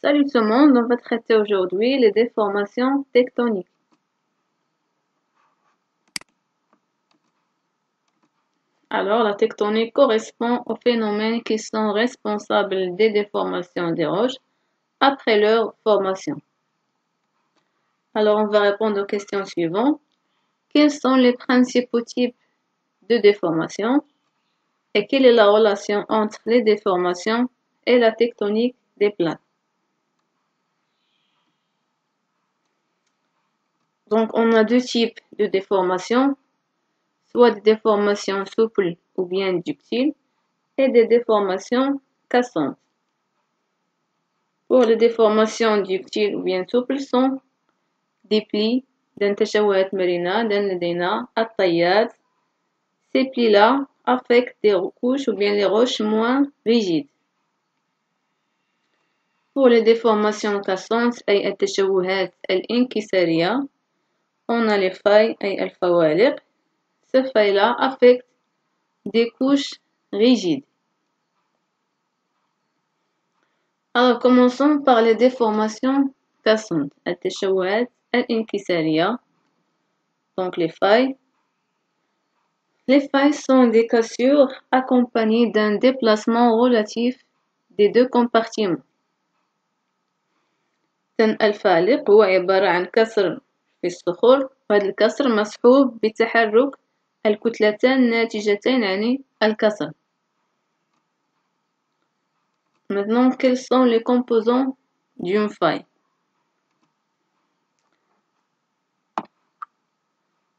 Salut tout le monde, on va traiter aujourd'hui les déformations tectoniques. Alors, la tectonique correspond aux phénomènes qui sont responsables des déformations des roches après leur formation. Alors, on va répondre aux questions suivantes. Quels sont les principaux types de déformations et quelle est la relation entre les déformations et la tectonique des plaques? Donc, on a deux types de déformations, soit des déformations souples ou bien ductiles, et des déformations cassantes. Pour les déformations ductiles ou bien souples sont des plis d'un تشوهات مرنة d'un لدينا الطيات. Ces plis-là affectent des couches ou bien les roches moins rigides. Pour les déformations cassantes أي التشوهات الانكسارية on a les failles أي الفوالق. Ces failles-là affectent des couches rigides. Alors, commençons par les déformations cassantes. التشوهات الانكسارية. Donc, les failles. Les failles sont des cassures accompagnées d'un déplacement relatif des deux compartiments. الفالق هو عبارة عن كسر في الصخور، وهذا الكسر مصحوب بتحرك الكتلتين الناتجتين عن الكسر. Maintenant, quels sont les composants d'une faille?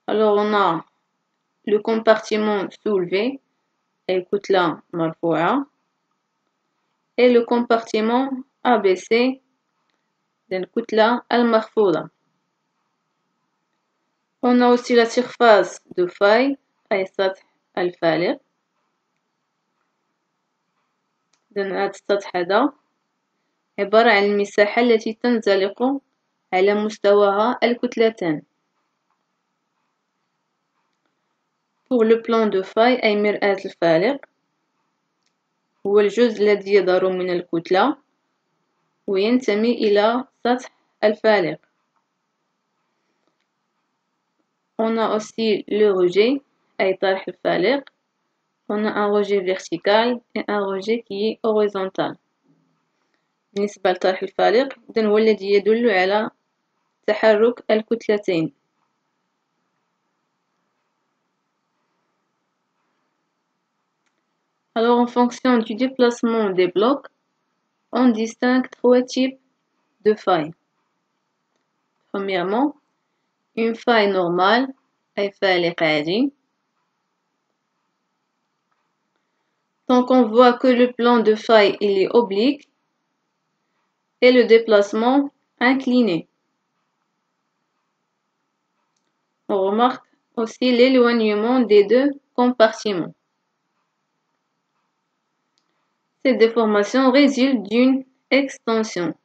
Alors, on a le compartiment soulevé, الكتلة مرفوعة, et le compartiment abaissé, الكتلة المخفوضة. On a aussi la surface de faille, أي سطح الفالق. هذا السطح هذا عبارة عن المساحة التي تنزلق على مستواها الكتلتان. Pour le plan de faille أي مرآة الفالق هو الجزء الذي يظهر من الكتلة وينتمي إلى سطح الفالق. On a aussi le rejet أي طرح الفالق. On a un rejet vertical et un rejet qui est horizontal. بالنسبة لطرح الفالق إذن هو الذي يدل على تحرك الكتلتين. Alors, en fonction du déplacement des blocs, on distingue trois types de failles. Premièrement, une faille normale, أي فالق عادي. Donc, on voit que le plan de faille il est oblique et le déplacement incliné. On remarque aussi l'éloignement des deux compartiments. Cette déformation résulte d'une extension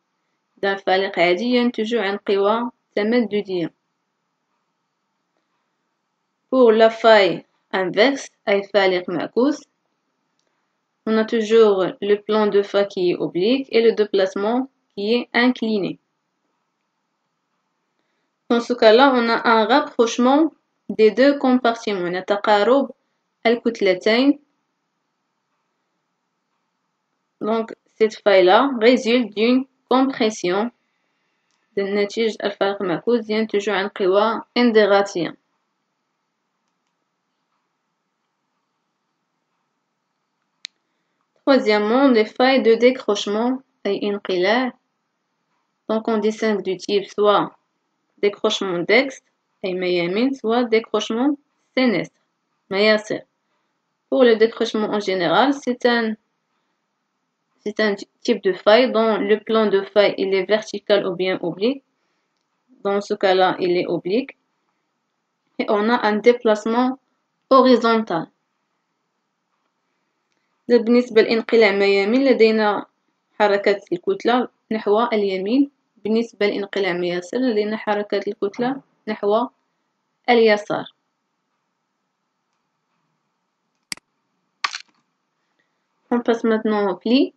d'un فالق عادي ينتج عن قوى تمددية. Pour la faille inverse أي فالق معكوس, on a toujours le plan de faille qui est oblique et le déplacement qui est incliné. Dans ce cas-là, on a un rapprochement des deux compartiments. On a تقارب الكتلتين. Donc, cette faille-là résulte d'une compression الناتج الفالق المعكوس ينتج عن قوى انضغاطية. Troisièmement, les failles de décrochement أي انقلاع. Donc, on distingue du type soit décrochement dextre أي ميامين, soit décrochement sénestre مياسر. Pour le décrochement en général, c'est un type de faille dont le plan de faille il est vertical ou bien oblique. Dans ce cas-là, il est oblique. Et on a un déplacement horizontal. بالنسبة لانقلاع ميامين لدينا حركة الكتلة نحو اليمين. بالنسبة لانقلاع مياسر لدينا حركة الكتلة نحو اليسار. On passe maintenant au pli.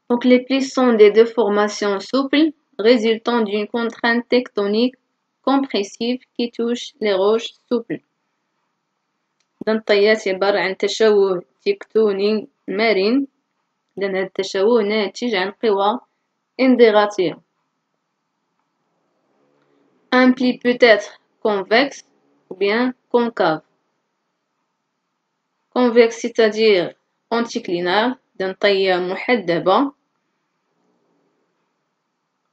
Donc Donc les plis sont des déformations souples résultant d'une contrainte tectonique compressive qui touche les roches souples. إذن الطيات عبارة عن تشوه تكتوني مرن، لأن هذا التشوه ناتج عن قوى انضغاطية. Un pli peut être convexe ou bien concave. Convexe, c'est-à-dire anticlinal, d'un طية محدبة.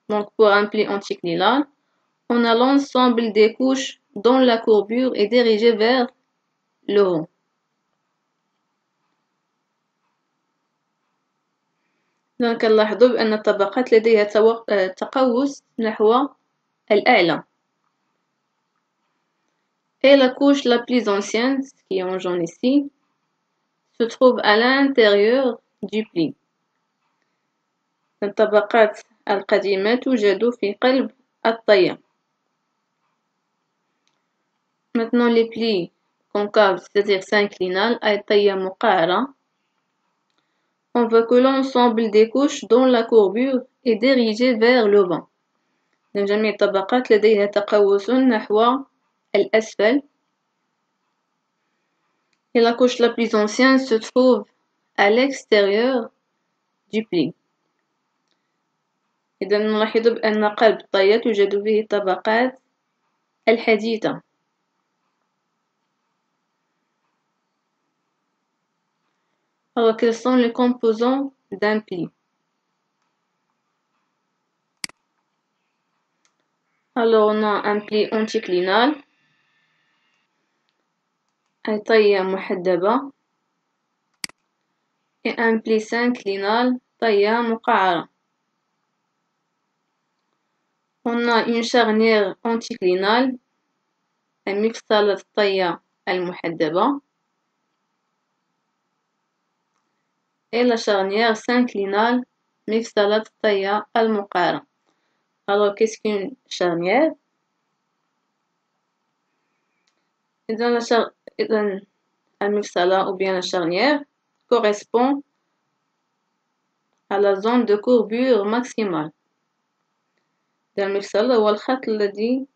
Donc pour un pli anticlinal, on a l'ensemble des couches dont la courbure est dirigée vers le haut. Donc نلاحظوا بأن الطبقات لديها تقوس نحو الأعلى. Et la couche la plus ancienne, qui est en jaune ici, se trouve à l'intérieur du pli. الطبقات القديمة توجد في قلب الطية. Maintenant les plis concaves, c'est-à-dire synclinales, أي طية مقعرة. On voit que l'ensemble des couches dont la courbure est dirigée vers le bas. جميع الطبقات لديها تقوس نحو الأسفل. Et la couche la plus ancienne se trouve à l'extérieur du pli. إذا نلاحظ بأن قلب الطية توجد فيه طبقات الحديثة. Alors quels sont les composants d'un pli? Alors on a un pli anticlinal, أي طية محدبة, et un pli synclinal, طية مقعرة. On a une charnière anticlinale, أي مفصلة الطية المحدبة, et la charnière synclinale, مفصلة الطية المقعرة. Alors qu'est-ce qu'une charnière? إذا المفصلة ou bien la charnière correspond à la zone de courbure maximale. المفصلة هو الخط الذي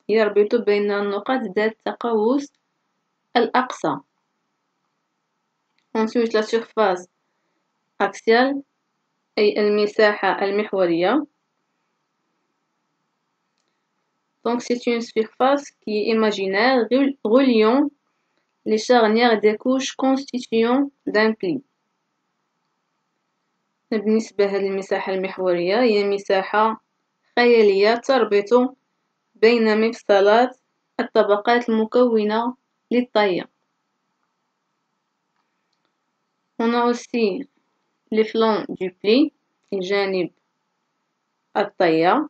يربط بين النقاط ذات التقوس الأقصى. Ensuite la surface axiale أي المساحة المحورية. Donc c'est une surface qui est imaginaire reliant les charnières des couches constituant d'un pli. بالنسبة لهذه المساحة المحورية هي مساحة خيالية تربط بين مفصلات الطبقات المكونة للطية. On a aussi les flancs du pli, جانب الطية.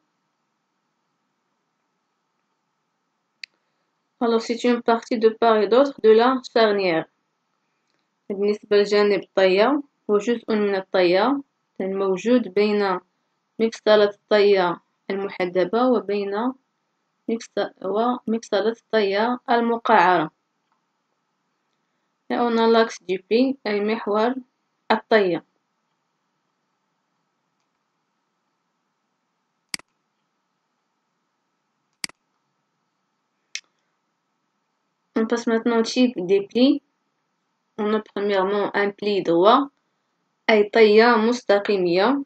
Alors c'est une partie de part et d'autre de la charnière. بالنسبة لجانب الطية هو جزء من الطية الموجود بين مفصلة الطية المحدبة وبين مفصلة الطية المقعرة. Et on a l'axe du pli أي محور الطية. On passe maintenant au type des plis. On a premièrement un pli droit أي طية مستقيمية.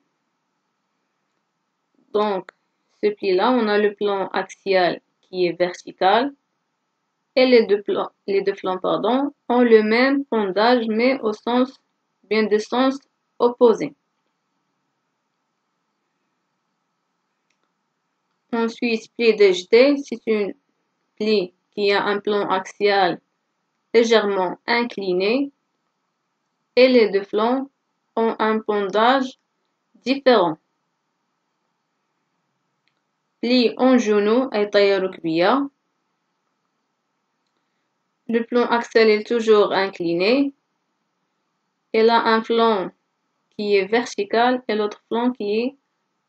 Donc ce pli-là, on a le plan axial qui est vertical et les deux flancs ont le même pendage mais au sens de sens opposé. Ensuite, pli déjeté, c'est une pli qui a un plan axial légèrement incliné et les deux flancs ont un pendage différent. Pli en genou أي طية ركبية. Le plan axial est toujours incliné. Elle a un flanc qui est vertical et l'autre flanc qui est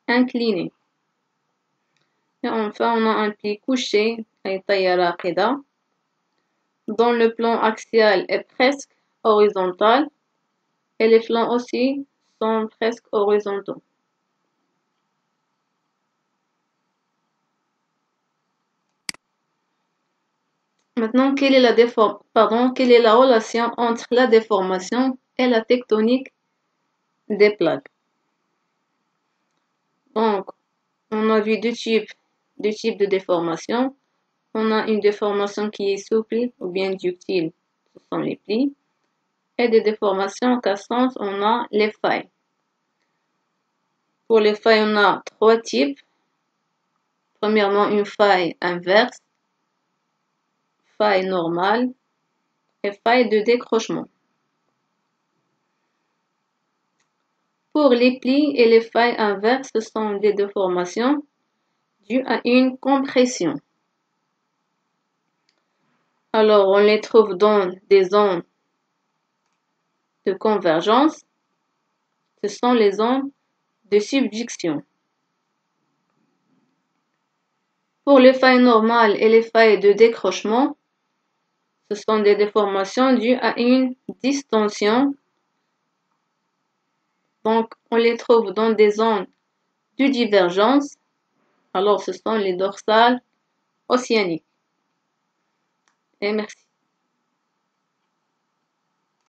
incliné. Et enfin, on a un pli couché أي طية راقدة, dont le plan axial est presque horizontal et les flancs aussi sont presque horizontaux. Maintenant, quelle est la relation entre la déformation et la tectonique des plaques? Donc, on a vu deux types de déformation. On a une déformation qui est souple ou bien ductile, ce sont les plis. Et des déformations cassantes, on a les failles. Pour les failles, on a trois types. Premièrement, une faille inverse, faille normale et faille de décrochement. Pour les plis et les failles inverses, ce sont des déformations dues à une compression. Alors, on les trouve dans des zones de convergence. Ce sont les zones de subduction. Pour les failles normales et les failles de décrochement, ce sont des déformations dues à une distension. Donc, on les trouve dans des zones de divergence. Alors, ce sont les dorsales océaniques. Et merci.